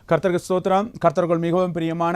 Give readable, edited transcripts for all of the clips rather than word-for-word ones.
கர்த்தருக்கு ஸ்தோத்திரம். கர்த்தருக்குள் மிகவும் பிரியமான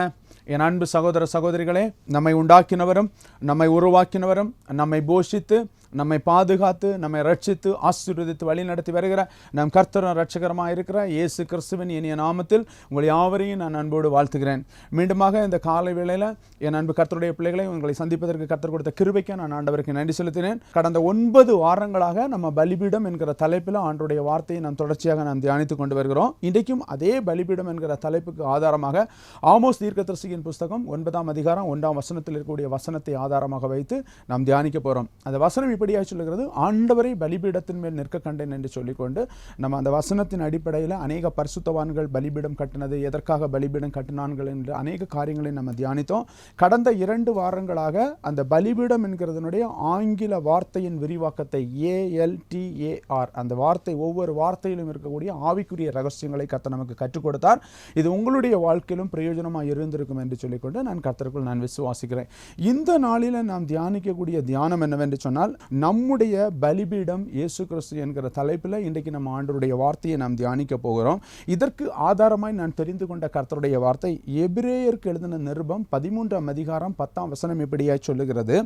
என் அன்பு சகோதர சகோதரிகளே, நம்மை உண்டாக்கினவரும் நம்மை உருவாக்கினவரும் நம்மை போஷித்து நம்மை பாதுகாத்து நம்மை ரட்சித்து ஆசீர்வதித்து வழி நடத்தி வருகிற நம் கர்த்தரும் ரட்சகரமாக இருக்கிற இயேசு கிறிஸ்துவின் இனிய நாமத்தில் உங்கள் யாவரையும் நான் அன்போடு வாழ்த்துகிறேன். மீண்டுமாக இந்த காலை வேளையில் என் அன்பு கர்த்தருடைய பிள்ளைகளை உங்களை சந்திப்பதற்கு கர்த்தர் கொடுத்த கிருபைக்கு நான் ஆண்டவருக்கு நன்றி செலுத்தினேன். கடந்த 9 வாரங்களாக நம்ம பலிபீடம் என்கிற தலைப்பில் ஆண்டவருடைய வார்த்தையை நாம் தொடர்ச்சியாக நாம் தியானித்து கொண்டு வருகிறோம். இன்றைக்கும் அதே பலிபீடம் என்கிற தலைப்புக்கு ஆதாரமாக ஆமோஸ் தீர்க்கதரிசியின் புஸ்தகம் 9ஆம் அதிகாரம் 1ஆம் வசனத்தில் இருக்கக்கூடிய வசனத்தை ஆதாரமாக வைத்து நாம் தியானிக்க போகிறோம். அந்த வசனம் இப்படியாக சொல்லுகிறது, ஆண்டவரை பலிபீடத்தின் மேல் நிற்க கண்டேன் என்று சொல்லிக்கொண்டு நம்ம அந்த வசனத்தின் அடிப்படையில் அநேக பரிசுத்தவான்கள் பலிபீடம் கட்டினது, எதற்காக பலிபீடம் கட்டினான்கள் என்று அநேக காரியங்களை நம்ம தியானித்தோம். கடந்த 2 வாரங்களாக அந்த பலிபீடம் என்கிறதனுடைய ஆங்கில வார்த்தையின் விரிவாக்கத்தை ALTAR, அந்த வார்த்தை ஒவ்வொரு வார்த்தையிலும் இருக்கக்கூடிய ஆவிக்குரிய ரகசியங்களை கர்த்தர் நமக்கு கற்றுக் கொடுத்தார். இது உங்களுடைய வாழ்க்கையிலும் பிரயோஜனமாக இருந்திருக்கும் என்று சொல்லிக்கொண்டு நான் கர்த்தருக்குள் நான் விசுவாசிக்கிறேன். இந்த நாளில் நாம் தியானிக்கக்கூடிய தியானம் என்னவென்று சொன்னால், நம்முடைய பலிபீடம் இயேசு கிறிஸ்து என்கிற தலைப்பில் இன்றைக்கு நம்ம ஆண்டவருடைய வார்த்தையை நாம் தியானிக்க போகிறோம். இதற்கு ஆதாரமாய் நான் தெரிந்து கொண்ட கர்த்தருடைய வார்த்தை எபிரேயருக்கு எழுதின நிருபம் 13ஆம் அதிகாரம் 10ஆம் வசனம் இப்படியாய் சொல்லுகிறது,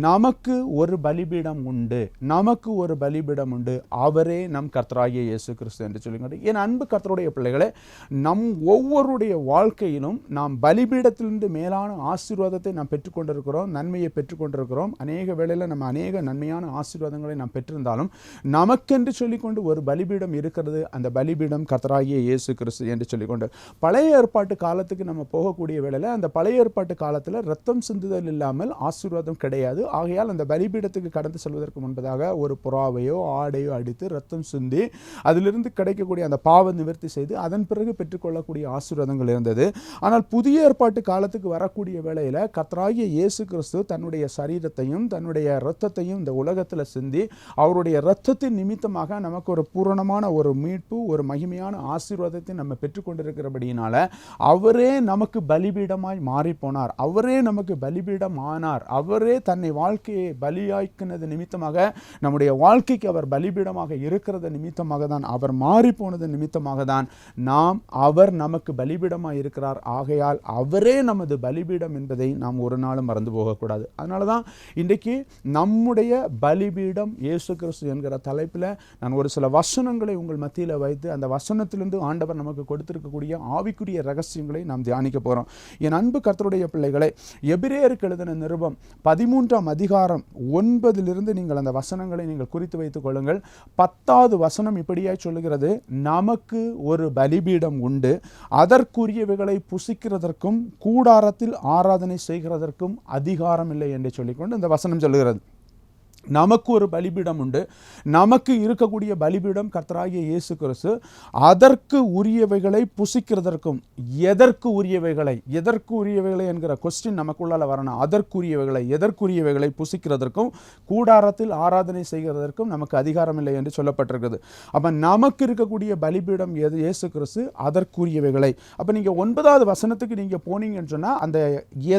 நமக்கு ஒரு பலிபீடம் உண்டு, நமக்கு ஒரு பலிபீடம் உண்டு, அவரே நம் கர்த்தராகிய இயேசு கிறிஸ்து என்று சொல்லுங்கள். என் அன்பு கர்த்தருடைய பிள்ளைகளே, நம் ஒவ்வொருடைய வாழ்க்கையிலும் நாம் பலிபீடத்திலிருந்து மேலான ஆசீர்வாதத்தை நாம் பெற்றுக்கொண்டிருக்கிறோம், நன்மையை பெற்றுக்கொண்டிருக்கிறோம். அநேக வேளையில் நம்ம அநேக நன்மையான ஆசீர்வாதங்களை நாம் பெற்றிருந்தாலும் நமக்கென்று சொல்லிக்கொண்டு ஒரு பலிபீடம் இருக்கிறது. அந்த பலிபீடம் கர்த்தராகிய இயேசு கிறிஸ்து என்று சொல்லிக்கொண்டு பழைய ஏற்பாட்டு காலத்துக்கு நம்ம போகக்கூடிய வேளையில் அந்த பழைய ஏற்பாட்டு காலத்தில் ரத்தம் சிந்துதல் இல்லாமல் ஆசீர்வாதம் கிடையாது. ஆகையால் அந்த பலிபீடத்துக்கு கடந்து செல்வதற்கு முன்பதாக ஒரு புறாவையோ ஆடையோ அடித்து ரத்தம் சிந்தி அதிலிருந்து கிடைக்கக்கூடிய அந்த பாவ நிவர்த்தி செய்து அதன் பிறகு பெற்றுக்கொள்ளக்கூடிய ஆசீர்வாதங்கள் இருந்தது. ஆனால் புதிய ஏற்பாட்டு காலத்துக்கு வரக்கூடிய வேளையில் கர்த்தராகிய இயேசு கிறிஸ்து தன்னுடைய சரீரத்தையும் தன்னுடைய இரத்தத்தையும் இந்த உலகத்தில் சிந்தி அவருடைய இரத்தத்தின் நிமித்தமாக நமக்கு ஒரு பூரணமான ஒரு மீட்பு, ஒரு மகிமையான ஆசீர்வாதத்தை நம்ம பெற்றுக்கொண்டிருக்கிறபடியினால அவரே நமக்கு பலிபீடமாய் மாறி போனார், அவரே நமக்கு பலிபீடம் ஆனார். அவரே தன்னை வாழ்க்கையை பலியாக்கினது நிமித்தமாக, நம்முடைய வாழ்க்கைக்கு அவர் பலிபீடமாக இருக்கிறது நிமித்தமாக தான், அவர் மாறி போனது நிமித்தமாக தான் நாம் அவர் நமக்கு பலிபீடமாக இருக்கிறார். ஆகையால் அவரே நமது பலிபீடம் என்பதை நாம் ஒரு நாளும் மறந்து போகக்கூடாது. அதனால தான் இன்றைக்கு நம்முடைய பலிபீடம் இயேசு கிறிஸ்து என்கிற தலைப்பில் நான் ஒரு சில வசனங்களை உங்கள் மத்தியில் வைத்து அந்த வசனத்திலிருந்து ஆண்டவர் நமக்கு கொடுத்திருக்கக்கூடிய ஆவிக்குரிய ரகசியங்களை நாம் தியானிக்க போகிறோம். என் அன்பு கர்த்தருடைய பிள்ளைகளை, எபிரேயருக்கு எழுதின நிருபம் 13ஆம் அதிகாரம் 9 நீங்கள் அந்த வசனங்களை நீங்கள் குறித்து வைத்துக் கொள்ளுங்கள். 10வது வசனம் இப்படியாய் சொல்லுகிறது, நமக்கு ஒரு பலிபீடம் உண்டு, அதற்குரியவைகளை புசிக்கிறதற்கும் கூடாரத்தில் ஆராதனை செய்கிறதற்கும் அதிகாரம் இல்லை என்று சொல்லிக்கொண்டு இந்த வசனம் சொல்லுகிறது. நமக்கு ஒரு பலிபீடம் உண்டு, நமக்கு இருக்கக்கூடிய பலிபீடம் கர்த்தராகிய இயேசு கிறிஸ்து, அதற்கு உரியவைகளை புசிக்கிறதற்கும், எதற்கு உரியவைகளை என்கிற கொஸ்டின் நமக்குள்ளால வரணும். எதற்குரியவைகளை புசிக்கிறதற்கும் கூடாரத்தில் ஆராதனை செய்கிறதற்கும் நமக்கு அதிகாரம் இல்லை என்று சொல்லப்பட்டிருக்கிறது. அப்ப நமக்கு இருக்கக்கூடிய பலிபீடம் இயேசு கிறிஸ்து, அதற்குரியவைகளை. அப்ப நீங்க 9வது வசனத்துக்கு நீங்க போனீங்கன்னு சொன்னா அந்த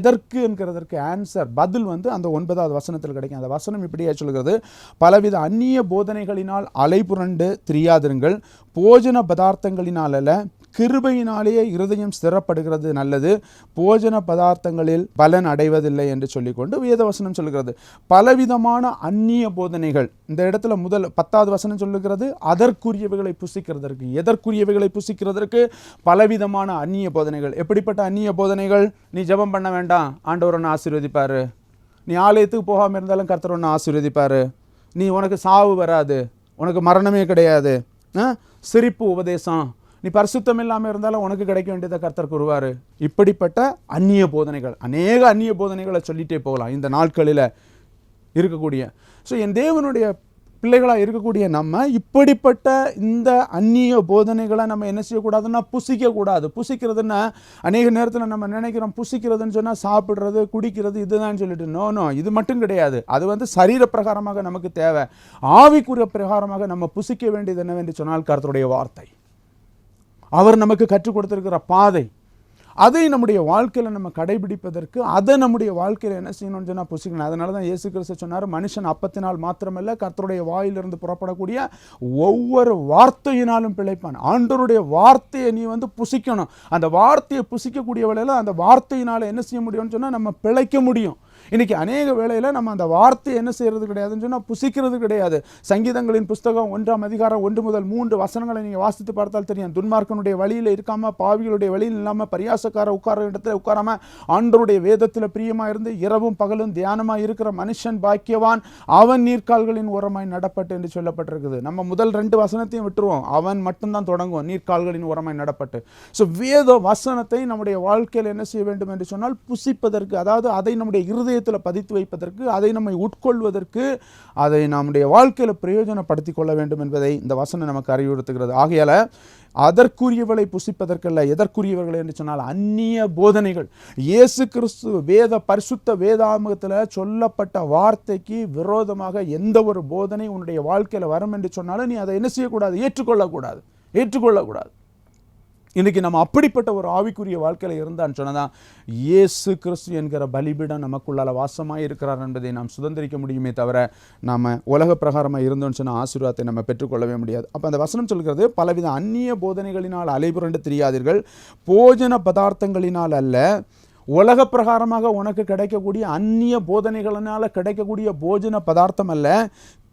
எதற்கு என்கிறதற்கு ஆன்சர், பதில் அந்த 9வது வசனத்தில் கிடைக்கும். அந்த வசனம் இப்படியே சொல்கிறது, பலவித அந்நிய போதனைகளினால் அலைபுரண்டு திரியாதிருங்கள், போஜன பதார்த்தங்களினால் அல்ல கிருபையினாலேயே இருதயம் ஸ்திரப்படுகிறது நல்லது, போஜன பதார்த்தங்களில் பலன் அடைவதில்லை என்று சொல்லிக்கொண்டு வேதவசனம் சொல்லுகிறது. பலவிதமான அந்நிய போதனைகள், இந்த இடத்துல முதல் 10வது வசனம் சொல்லுகிறது, அதற்குரியவைகளை புசிக்கிறதற்கு, எதற்குரியவைகளை புசிக்கிறதற்கு பலவிதமான அந்நிய போதனைகள். எப்படிப்பட்ட அந்நிய போதனைகள்? நீ ஜெபம் பண்ண வேண்டாம், ஆண்டவர் உன்னை ஆசீர்வதிப்பாரு. நீ ஆலயத்துக்கு போகாமல் இருந்தாலும் கர்த்தர் உன்னை ஆசீர்வதிப்பாரு. நீ உனக்கு சாவு வராது, உனக்கு மரணமே கிடையாது. சிரிப்பு உபதேசம், நீ பரிசுத்தம் இல்லாமல் இருந்தாலும் உனக்கு கிடைக்க வேண்டியதை கர்த்தர் கூறுவார். இப்படிப்பட்ட அந்நிய போதனைகள், அநேக அந்நிய போதனைகளை சொல்லிட்டே போகலாம் இந்த நாட்களில் இருக்கக்கூடிய. ஸோ என் தேவனுடைய பிள்ளைகளாக இருக்கக்கூடிய நம்ம இப்படிப்பட்ட இந்த அந்நிய போதனைகளை நம்ம என்ன செய்யக்கூடாதுன்னா புசிக்கக்கூடாது. புசிக்கிறதுன்னா அநேக நேரத்தில் நம்ம நினைக்கிறோம், புசிக்கிறதுன்னு சொன்னால் சாப்பிட்றது குடிக்கிறது இதுதான் சொல்லிட்டு. நோ, இது மட்டும் கிடையாது. அது சரீர பிரகாரமாக நமக்கு தேவை. ஆவிக்குரிய பிரகாரமாக நம்ம புசிக்க வேண்டியது என்னவென்று சொன்னால் கர்த்தருடைய வார்த்தை, அவர் நமக்கு கற்றுக் கொடுத்திருக்கிற பாதை, அதை நம்முடைய வாழ்க்கையில் நம்ம கடைபிடிப்பதற்கு அதை நம்முடைய வாழ்க்கையில் என்ன செய்யணும்னு சொன்னால் புசிக்கணும். அதனால தான் இயேசு கிறிஸ்து சொன்னார், மனுஷன் அப்பத்தினால் மாத்திரமல்ல கர்த்தருடைய வாயிலிருந்து புறப்படக்கூடிய ஒவ்வொரு வார்த்தையினாலும் பிழைப்பான். ஆண்டவருடைய வார்த்தையை நீ புசிக்கணும். அந்த வார்த்தையை புசிக்கக்கூடிய வேளையில் அந்த வார்த்தையினால் என்ன செய்ய முடியும்னு சொன்னால் நம்ம பிழைக்க முடியும். இன்னைக்கு அநேக வேளையில் நம்ம அந்த வார்த்தையை என்ன செய்யறது கிடையாதுன்னு சொன்னால் புசிக்கிறது கிடையாது. சங்கீதங்களின் புஸ்தகம் 1ஆம் அதிகாரம் 1 முதல் 3 வசனங்களை நீங்கள் வாசித்து பார்த்தால் தெரியும். துன்மார்க்கனுடைய வழியில் இருக்காம, பாவிகளுடைய வழியில் இல்லாமல், பரியாசக்கார உட்கார இடத்துல உட்காராம, ஆண்டவருடைய வேதத்தில் பிரியமாக இருந்து இரவும் பகலும் தியானமாக இருக்கிற மனுஷன் பாக்கியவான், அவன் நீர்க்கால்களின் ஓரமாய் நடப்பட்டு என்று சொல்லப்பட்டிருக்குது. நம்ம முதல் 2 வசனத்தையும் விட்டுருவோம், அவன் மட்டும்தான் தொடங்கும், நீர்க்கால்களின் ஓரமாய் நடப்பட்டு. ஸோ வேத வசனத்தை நம்முடைய வாழ்க்கையில் என்ன செய்ய வேண்டும் என்று சொன்னால் புசிப்பதற்கு, அதாவது அதை நம்முடைய இருதயத்தில் பதித்து வைப்பதற்கு, அதை நம்மை உட்கொள்வதற்கு, அதை நம்முடைய வாழ்க்கையில் பிரயோஜனப்படுத்திக் கொள்ள வேண்டும் என்பதை இந்த வசனம் நமக்கு அறிவுறுத்துகிறது. ஆகையால அதற்குரியவளை புசிப்பதற்கல்ல, எதற்குரியவர்கள் என்று சொன்னால் அந்நிய போதனைகள். இயேசு கிறிஸ்து பரிசுத்த வேதாகமத்தில் சொல்லப்பட்ட வார்த்தைக்கு விரோதமாக எந்த ஒரு போதனை உன்னுடைய வாழ்க்கையில் வரும் என்று சொன்னாலும் நீ அதை என்ன செய்யக்கூடாது? ஏற்றுக்கொள்ளக்கூடாது. இன்றைக்கி நம்ம அப்படிப்பட்ட ஒரு ஆவிக்குரிய வாழ்க்கையில் இருந்தான்னு சொன்னதான் இயேசு கிறிஸ்து என்கிற பலிபீடம் நமக்குள்ளால் வாசமாக இருக்கிறார் என்பதை நாம் சுதந்திரிக்க முடியுமே தவிர நாம் உலக பிரகாரமாக இருந்தோன்னு சொன்ன ஆசீர்வாதத்தை நம்ம பெற்றுக்கொள்ளவே முடியாது. அப்போ அந்த வசனம் சொல்கிறது, பலவித அந்நிய போதனைகளினால் அலைபுரண்டு திரியாதீர்கள், போஜன பதார்த்தங்களினால் அல்ல, உலக பிரகாரமாக உனக்கு கிடைக்கக்கூடிய அந்நிய போதனைகளினால் கிடைக்கக்கூடிய போஜன பதார்த்தம் அல்ல,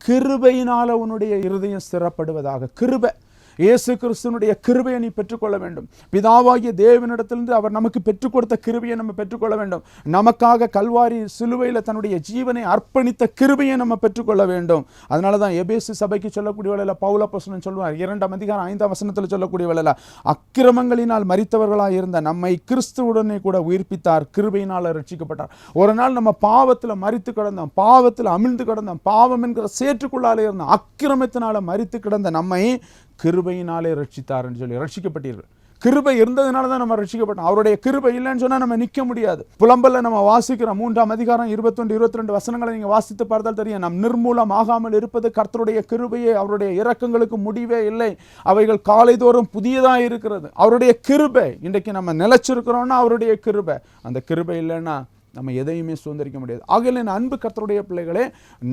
கிருபையினால் உன்னுடைய இருதயம் ஸ்திரப்படுவதாக. கிருபை, இயேசு கிறிஸ்துனுடைய கிருபையை நீ பெற்றுக்கொள்ள வேண்டும். பிதாவாகிய தேவனிடத்திலிருந்து அவர் நமக்கு பெற்றுக் கொடுத்த கிருபையை நம்ம பெற்றுக்கொள்ள வேண்டும். நமக்காக கல்வாரி சிலுவையில் தன்னுடைய ஜீவனை அர்ப்பணித்த கிருபையை நம்ம பெற்றுக்கொள்ள வேண்டும். அதனால தான் எபேசு சபைக்கு சொல்லக்கூடிய வேளையில் பவுல் அப்போஸ்தலன் சொல்வார், 2ஆம் அதிகாரம் 5ஆம் வசனத்தில் சொல்லக்கூடிய வேளையில், அக்கிரமங்களினால் மரித்தவர்களாக இருந்த நம்மை கிறிஸ்துவுடனே கூட உயிர்ப்பித்தார், கிருபையினால் ரட்சிக்கப்பட்டார். ஒரு நாள் நம்ம பாவத்தில் மரித்து கிடந்தோம், பாவத்தில் அமிழ்ந்து கிடந்தோம், பாவம் என்கிற சேற்றுக்குள்ளாலே இருந்தோம், அக்கிரமத்தினால மரித்து கிடந்த நம்மை கிருபையினாலே ரட்சித்தார் என்று சொல்லி ரட்சிக்கப்பட்டீர்கள். கிருபை இருந்ததுனால தான் நம்ம ரட்சிக்கப்பட்டோம். அவருடைய கிருபை இல்லைன்னு சொன்னால் நம்ம நிற்க முடியாது. புலம்பல்ல நம்ம வாசிக்கிறோம் 3ஆம் அதிகாரம் 21-22 வசனங்களை நீங்கள் வாசித்து பார்த்தால் தெரியும், நம் நிர்மூலம் ஆகாமல் இருப்பது கர்த்தருடைய கிருபையே, அவருடைய இரக்கங்களுக்கு முடிவே இல்லை, அவைகள் காலைதோறும் புதியதாக இருக்கிறது. அவருடைய கிருபை. இன்றைக்கு நம்ம நிலைச்சிருக்கிறோம்னா அவருடைய கிருபை. அந்த கிருபை இல்லைன்னா நம்ம எதையுமே சுதந்திரிக்க முடியாது. ஆகையில் என் அன்பு கர்த்தருடைய பிள்ளைகளே,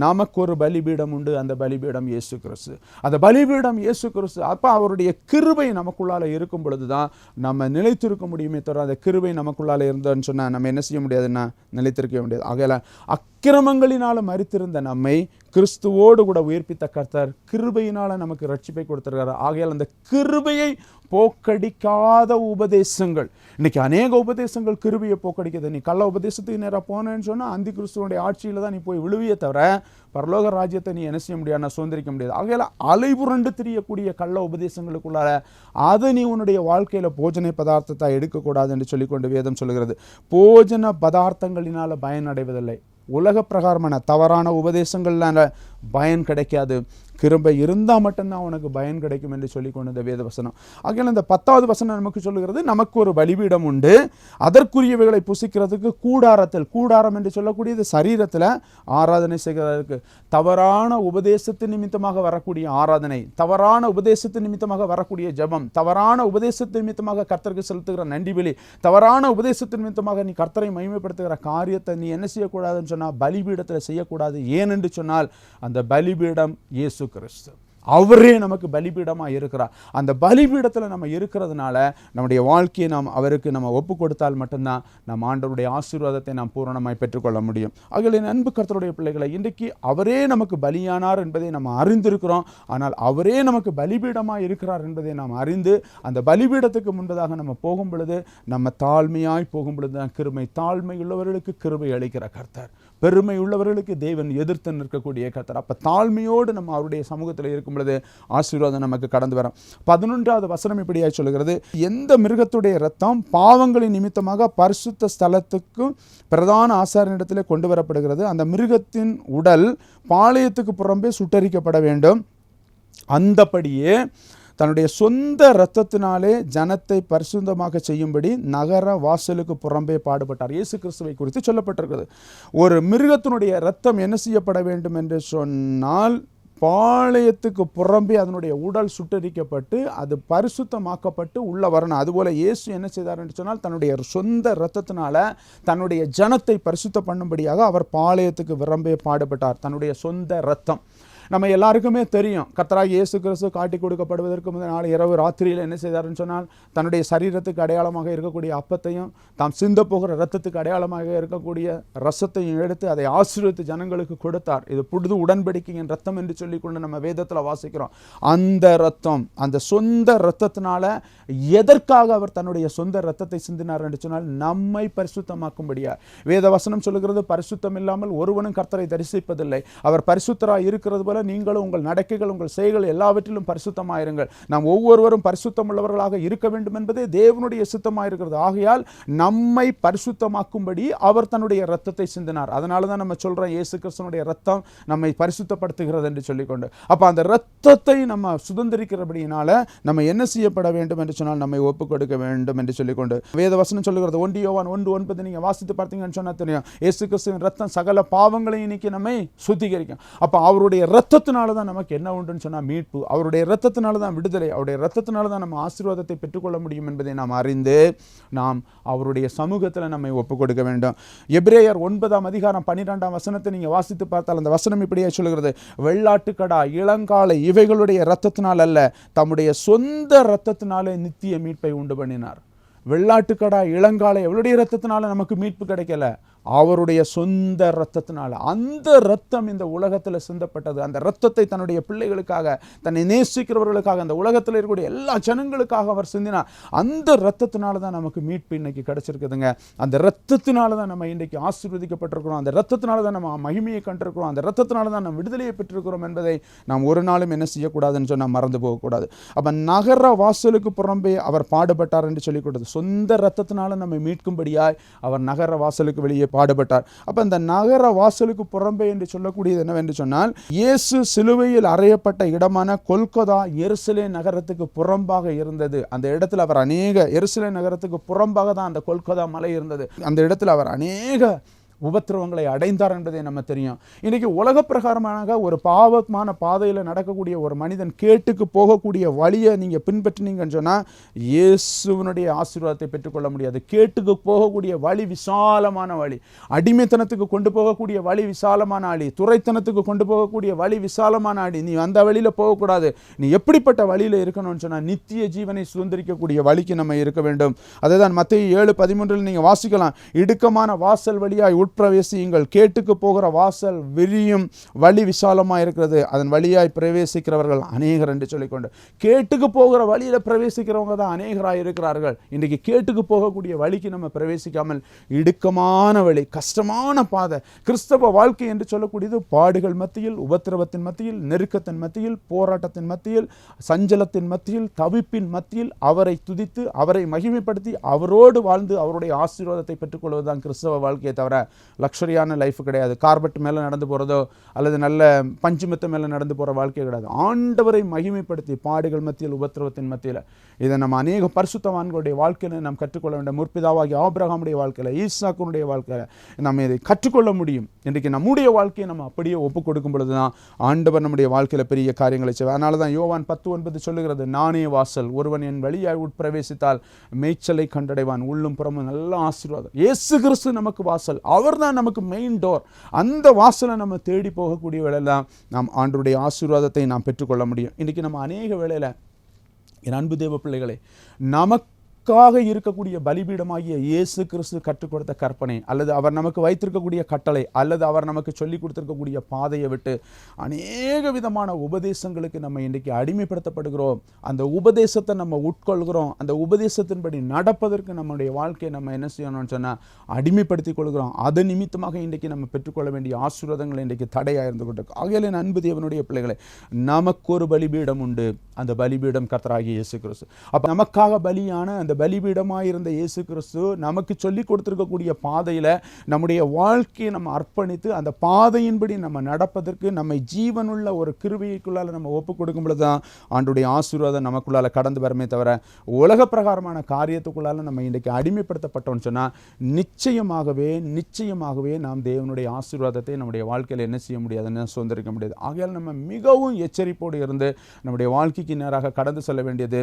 நமக்கு ஒரு பலிபீடம் உண்டு. அந்த பலிபீடம் இயேசு கிறிஸ்து. அந்த பலிபீடம் இயேசு கிறிஸ்து. அப்போ அவருடைய கிருபை நமக்குள்ளால இருக்கும் பொழுது தான் நம்ம நிலைத்திருக்க முடியுமே தவிர, அந்த கிருபை நமக்குள்ளால இருந்தோன்னு சொன்னால் நம்ம என்ன செய்ய முடியாதுன்னா நிலைத்திருக்க முடியாது. ஆகையில் அக்கிரமங்களினால மரித்திருந்த நம்மை கிறிஸ்துவோடு கூட உயிர்ப்பித்த கர்த்தர் கிருபையினால நமக்கு ரட்சிப்பை கொடுத்திருக்கிறார். ஆகையால் அந்த கிருபையை போக்கடிக்காத உபதேசங்கள், இன்னைக்கு அநேக உபதேசங்கள் கிருபையை போக்கடிக்குது. நீ கள்ள உபதேசத்துக்கு நேராக போனேன்னு சொன்னால் அந்தி கிறிஸ்துவனுடைய ஆட்சியில் தான் நீ போய் விழுவிய தவிர பரலோக ராஜ்யத்தை நீ என்ன செய்ய முடியாது? சுதந்திரிக்க முடியாது. ஆகையால் அலைபுரண்டு திரியக்கூடிய கள்ள உபதேசங்களுக்குள்ளார அதை நீ உன்னுடைய வாழ்க்கையில் போஜனை பதார்த்தத்தை எடுக்கக்கூடாது என்று சொல்லிக்கொண்டு வேதம் சொல்லுகிறது. போஜன பதார்த்தங்களினால் பயனடைவதில்லை. உலக பிரகாரமான தவறான உபதேசங்கள்னால பயன் கிடைக்காது. கிருபை இருந்தால் மட்டும்தான் உனக்கு பயன் கிடைக்கும் என்று சொல்லி கொண்டு இந்த வேத வசனம். ஆகையால் இந்த 10வது வசனம் நமக்கு சொல்லுகிறது, நமக்கு ஒரு பலிபீடம் உண்டு, அதற்குரியவைகளை புசிக்கிறதுக்கு கூடாரத்தில், கூடாரம் என்று சொல்லக்கூடியது சரீரத்தில் ஆராதனை செய்கிறதுக்கு, தவறான உபதேசத்து நிமித்தமாக வரக்கூடிய ஆராதனை, தவறான உபதேசத்து நிமித்தமாக வரக்கூடிய ஜபம், தவறான உபதேசத்து நிமித்தமாக கர்த்தருக்கு செலுத்துகிற நன்றி பலி, தவறான உபதேசத்து நிமித்தமாக நீ கர்த்தரை மகிமைப்படுத்துகிற காரியத்தை நீ என்ன செய்யக்கூடாதுன்னு சொன்னால் பலிபீடத்தில் செய்யக்கூடாது. ஏனென்று சொன்னால் அந்த பலிபீடம் இயேசு கிறிஸ்து. அவரே நமக்கு பலிபீடமாக இருக்கிறார். அந்த பலிபீடத்தில் நம்ம இருக்கிறதுனால நம்முடைய வாழ்க்கையை நாம் அவருக்கு நம்ம ஒப்பு கொடுத்தால் மட்டும்தான் நம் ஆண்டவருடைய ஆசீர்வாதத்தை நாம் பூரணமாய் பெற்றுக்கொள்ள முடியும். ஆகையால் என் அன்பு கர்த்தருடைய பிள்ளைகளை, இன்றைக்கு அவரே நமக்கு பலியானார் என்பதை நம்ம அறிந்திருக்கிறோம். ஆனால் அவரே நமக்கு பலிபீடமாக இருக்கிறார் என்பதை நாம் அறிந்து அந்த பலிபீடத்துக்கு முன்பதாக நம்ம போகும் பொழுது, நம்ம தாழ்மையாய் போகும் பொழுது தான் கிருபை. தாழ்மை உள்ளவர்களுக்கு கிருபை அளிக்கிற கர்த்தர், பெருமை உள்ளவர்களுக்கு தேவன் எதிர்த்து நிற்கக்கூடிய கர்த்தர். அப்போ தாழ்மையோடு நம்ம அவருடைய சமூகத்தில் இருக்கும் பொழுது ஆசீர்வாதம் நமக்கு கடந்து வரும். 11வது வசனம் இப்படியாய் சொல்கிறது, எந்த மிருகத்துடைய இரத்தம் பாவங்களின் நிமித்தமாக பரிசுத்த ஸ்தலத்துக்கு பிரதான ஆசாரியனிடத்திலே கொண்டு வரப்படுகிறது, அந்த மிருகத்தின் உடல் பாளையத்துக்கு புறம்பே சுட்டரிக்கப்பட வேண்டும். அந்தபடியே தன்னுடைய சொந்த இரத்தத்தினாலே ஜனத்தை பரிசுத்தமாக செய்யும்படி நகர வாசலுக்கு புறம்பே பாடுபட்டார். இயேசு கிறிஸ்துவை குறித்து சொல்லப்பட்டிருக்கிறது. ஒரு மிருகத்தினுடைய இரத்தம் என்ன செய்யப்பட வேண்டும் என்று சொன்னால் பாளையத்துக்கு புறம்பே அதனுடைய உடல் சுட்டரிக்கப்பட்டு அது பரிசுத்தமாக்கப்பட்டு உள்ள வரணும். அதுபோல இயேசு என்ன செய்தார் என்று சொன்னால், தன்னுடைய சொந்த இரத்தத்தினால தன்னுடைய ஜனத்தை பரிசுத்தம் பண்ணும்படியாக அவர் பாளையத்துக்கு விரம்பே பாடுபட்டார். தன்னுடைய சொந்த இரத்தம். நம்ம எல்லாருக்குமே தெரியும், கர்த்தராகிய இயேசு கிறிஸ்து காட்டி கொடுக்கப்படுவதற்கு முதல் நாள் இரவு ராத்திரியில் என்ன செய்தார்னு சொன்னால், தன்னுடைய சரீரத்துக்கு அடையாளமாக இருக்கக்கூடிய அப்பத்தையும் தாம் சிந்த போகிற இரத்தத்துக்கு அடையாளமாக இருக்கக்கூடிய ரசத்தையும் எடுத்து அதை ஆசீர்வதித்து ஜனங்களுக்கு கொடுத்தார். இது புது உடன்படிக்கையின் ரத்தம் என்று சொல்லிக்கொண்டு நம்ம வேதத்தில் வாசிக்கிறோம். அந்த ரத்தம், அந்த சொந்த இரத்தத்தினால எதற்காக அவர் தன்னுடைய சொந்த இரத்தத்தை சிந்தினார் என்று சொன்னால், நம்மை பரிசுத்தமாக்கும்படியா. வேத வசனம் சொல்லுகிறது, பரிசுத்தம் இல்லாமல் ஒருவனும் கர்த்தரை தரிசிப்பதில்லை. அவர் பரிசுத்தராய் இருக்கிறது போல நீங்களும் உங்கள் நடக்கைகள், உங்கள் செய்கள் எல்லாவற்றிலும் பரிசுத்தமாயிருங்கள். நாம் ஒவ்வொருவரும் பரிசுத்தம் உள்ளவர்களாக இருக்க வேண்டும் என்பதே தேவனுடைய சித்தமாயிருக்கிறது. ஆகையால் நம்மை பரிசுத்தமாக்கும்படி அவர் தன்னுடைய இரத்தத்தை சிந்தினார். அதனால தான் நம்ம சொல்றோம், இயேசு கிறிஸ்துவினுடைய இரத்தம் நம்மை பரிசுத்தப்படுத்துகிறது என்று சொல்லிக்கொண்டு. அப்ப அந்த இரத்தத்தை நம்ம சுதந்திரிக்கிறபடியினால நம்ம என்ன செய்யப்பட வேண்டும் என்று சொன்னால், நம்மை ஒப்புக் கொடுக்க வேண்டும் என்று சொல்லிக்கொண்டு வேத வசனம் சொல்லுகிறது. 1 யோவான் 1:9 நீங்க வாசித்து பார்த்தீங்கன்னு சொன்னா தெரியும், இயேசு கிறிஸ்துவின் இரத்தம் சகல பாவங்களையும் நீக்கி நம்மை சுத்திகரிக்கும். அப்ப அவருடைய இரத்தத்தினால தான் நமக்கு என்ன உண்டுன்னு சொன்னா மீட்பு, அவருடைய இரத்தத்தினால தான் விடுதலை, அவருடைய இரத்தத்தினால தான் நம்ம ஆசீர்வாதத்தை பெற்றுக்கொள்ள முடியும் என்பதை நாம் அறிந்து நாம் அவருடைய சமூகத்தில் நம்மை ஒப்புக் கொடுக்க வேண்டும். எபிரேயர் 9:12 நீங்க வாசித்து பார்த்தால் அந்த வசனம் இப்படியே சொல்கிறது, வெள்ளாட்டுக்கடா, இளங்காளை இவைகளுடைய இரத்தத்தினால் அல்ல, தம்முடைய சொந்த இரத்தத்தினாலே நித்திய மீட்பை உண்டு பண்ணினார். வெள்ளாட்டுக்கடா, இளங்காளை எவளுடைய இரத்தத்தினால நமக்கு மீட்பு கிடைக்கல, அவருடைய சொந்த இரத்தத்தினால. அந்த இரத்தம் இந்த உலகத்தில் சிந்தப்பட்டது. அந்த இரத்தத்தை தன்னுடைய பிள்ளைகளுக்காக, தன்னை நேசிக்கிறவர்களுக்காக, அந்த உலகத்தில் இருக்கக்கூடிய எல்லா ஜனங்களுக்காக அவர் சிந்தினார். அந்த இரத்தத்தினால தான் நமக்கு மீட்பு இன்னைக்கு கிடைச்சிருக்குதுங்க. அந்த இரத்தத்தினால தான் நம்ம இன்றைக்கு ஆசீர்வதிக்கப்பட்டிருக்கிறோம். அந்த இரத்தத்தினால தான் நம்ம மகிமையை கண்டிருக்கிறோம். அந்த இரத்தத்தினால தான் நம்ம விடுதலையை பெற்றிருக்கிறோம் என்பதை நாம் ஒரு நாளும் என்ன செய்யக்கூடாதுன்னு சொன்னால் மறந்து போகக்கூடாது. அப்ப நகர வாசலுக்கு புறம்பே அவர் பாடுபட்டார் என்று சொல்லிக் கொடுத்தது. சொந்த இரத்தத்தினால நம்மை மீட்கும்படியாய் அவர் நகர வாசலுக்கு வெளியே பாடுபட்டார். அப்ப இந்த நகர வாசலுக்கு புறம்பே என்று சொல்லக்கூடியது என்னவென்று சொன்னால், இயேசு சிலுவையில் அறையப்பட்ட இடமான கொல்கொதா எருசலேம் நகரத்துக்கு புறம்பாக இருந்தது. அந்த இடத்துல அவர் எருசலேம் நகரத்துக்கு புறம்பாக தான் அந்த கொல்கொதா மலை இருந்தது. அந்த இடத்துல அவர் அநேக உபத்திரவங்களை அடைந்தார் என்பதை நம்ம தெரியும். இன்னைக்கு உலக பிரகாரமாக ஒரு பாவமான பாதையில் நடக்கக்கூடிய ஒரு மனிதன் கேட்டுக்கு போகக்கூடிய வழியை நீங்க பின்பற்றினீங்கன்னு சொன்னா இயேசுவினுடைய ஆசீர்வாதத்தை பெற்றுக்கொள்ள முடியாது. கேட்டுக்கு போகக்கூடிய வழி விசாலமான வழி, அடிமைத்தனத்துக்கு கொண்டு போகக்கூடிய வழி விசாலமான வழி, துரைத்தனத்துக்கு கொண்டு போகக்கூடிய வழி விசாலமான வழி. நீ அந்த வழியில போகக்கூடாது. நீ எப்படிப்பட்ட வழியில இருக்கணும்னு சொன்னா நித்திய ஜீவனை சுதந்திரிக்கக்கூடிய வழிக்கு நம்ம இருக்க வேண்டும். அதுதான் மத்தேயு 7:13 நீங்க வாசிக்கலாம். இடுக்கமான வாசல் வழியாய் பிரவேசியுங்கள், கேட்டுக்கு போகிற வாசல் விரியும், வழி விசாலமா இருக்கிறது, அதன் வழியாய் பிரவேசிக்கிறவர்கள் அநேகர் என்று சொல்லிக்கொண்டு, கேட்டுக்கு போகிற வழியில பிரவேசிக்கிறவங்க தான் அநேகராய் இருக்கிறார்கள். இன்றைக்கு கேட்டுக்கு போகக்கூடிய வழிக்கு நம்ம பிரவேசிக்காமல் இடுக்கமான வழி, கஷ்டமான பாதை, கிறிஸ்தவ வாழ்க்கை என்று சொல்லக்கூடியது பாடுகள் மத்தியில், உபத்திரவத்தின் மத்தியில், நெருக்கத்தின் மத்தியில், போராட்டத்தின் மத்தியில், சஞ்சலத்தின் மத்தியில், தவிப்பின் மத்தியில் அவரை துதித்து அவரை மகிமைப்படுத்தி அவரோடு வாழ்ந்து அவருடைய ஆசீர்வாதத்தை பெற்றுக்கொள்வதுதான் கிறிஸ்தவ வாழ்க்கையை தவிர லக்ஸரியான லைஃப் கிடையாது. கார்பெட் மேலே நடந்து போகிறதோ அல்லது நல்ல பஞ்சுமெத்த மேலே நடந்து போகிற வாழ்க்கை கிடையாது. ஆண்டவரை மகிமைப்படுத்தி பாடுகள் மத்தியில், உபத்திரவத்தின் மத்தியில், இதை நம்ம அநேக பரிசுத்தவான்களுடைய வாழ்க்கையில் நாம் கற்றுக்கொள்ள வேண்டும். முற்பிதாவாகிய ஆபிரகாமுடைய வாழ்க்கையில், ஈசாக்குனுடைய வாழ்க்கையில் நம்ம இதை கற்றுக்கொள்ள முடியும். இன்றைக்கு நம்முடைய வாழ்க்கையை நம்ம அப்படியே ஒப்புக் கொடுக்கும் பொழுது தான் ஆண்டவர் நம்முடைய வாழ்க்கையில் பெரிய காரியங்களை செய்வார். அதனால தான் யோவான் 10:9 சொல்லுகிறது, நானே வாசல், ஒருவன் என் வழியாய் உட்பிரவேசித்தால் மேய்ச்சலை கண்டடைவான், உள்ளும் புறமும் நல்ல ஆசீர்வாதம். இயேசு கிறிஸ்து நமக்கு வாசல், அவர் தான் நமக்கு மெயின் டோர். அந்த வாசலை நம்ம தேடி போகக்கூடிய வேளையில நாம் ஆண்டவருடைய ஆசீர்வாதத்தை நாம் பெற்றுக்கொள்ள முடியும். இன்னைக்கு நம்ம அநேக வேளையில, என் அன்பு தேவ பிள்ளைகளே, நமக்காக இருக்கக்கூடிய பலிபீடமாகிய இயேசு கிறிஸ்து கற்றுக் கொடுத்த கற்பனை அல்லது அவர் நமக்கு வைத்திருக்கக்கூடிய கட்டளை அல்லது அவர் நமக்கு சொல்லிக் கொடுத்திருக்கக்கூடிய பாதையை விட்டு அநேக விதமான உபதேசங்களுக்கு நம்ம இன்றைக்கு அடிமைப்படுத்தப்படுகிறோம். அந்த உபதேசத்தை நம்ம உட்கொள்கிறோம். அந்த உபதேசத்தின்படி நடப்பதற்கு நம்முடைய வாழ்க்கையை நம்ம என்ன செய்யணும்னு சொன்னா அடிமைப்படுத்திக் கொள்கிறோம். அது நிமித்தமாக இன்றைக்கு நம்ம பெற்றுக்கொள்ள வேண்டிய ஆசீர்வாதங்கள் இன்றைக்கு தடையாயிருந்து கொண்டிருக்கு. ஆகையால் என் அன்பு தேவனுடைய பிள்ளைகளை, நமக்கு ஒரு பலிபீடம் உண்டு. அந்த பலிபீடம் கர்த்தராகிய இயேசு கிறிஸ்து. அப்ப நமக்காக பலியான அந்த அந்த பலிபீடமாயிருந்த இயேசு கிறிஸ்து நமக்கு சொல்லி கொடுத்திருக்கக்கூடிய பாதையில் நம்முடைய வாழ்க்கையை நம்ம அர்ப்பணித்து அந்த பாதையின்படி நம்ம நடப்பதற்கு நம்மை ஜீவனுள்ள ஒரு கிருபைக்குள்ளால நம்ம ஒப்பு கொடுக்கும் பொழுது தான் ஆண்டுடைய ஆசீர்வாதம் நமக்குள்ளால கடந்து வரமே தவிர உலக பிரகாரமான காரியத்துக்குள்ளால நம்ம இன்றைக்கு அடிமைப்படுத்தப்பட்டோம்னு சொன்னால் நிச்சயமாகவே நாம் தேவனுடைய ஆசீர்வாதத்தை நம்முடைய வாழ்க்கையில் என்ன செய்ய முடியாதுன்னு சுதந்திரிக்க முடியாது. ஆகையால் நம்ம மிகவும் எச்சரிப்போடு இருந்து நம்முடைய வாழ்க்கைக்கு நேராக கடந்து செல்ல வேண்டியது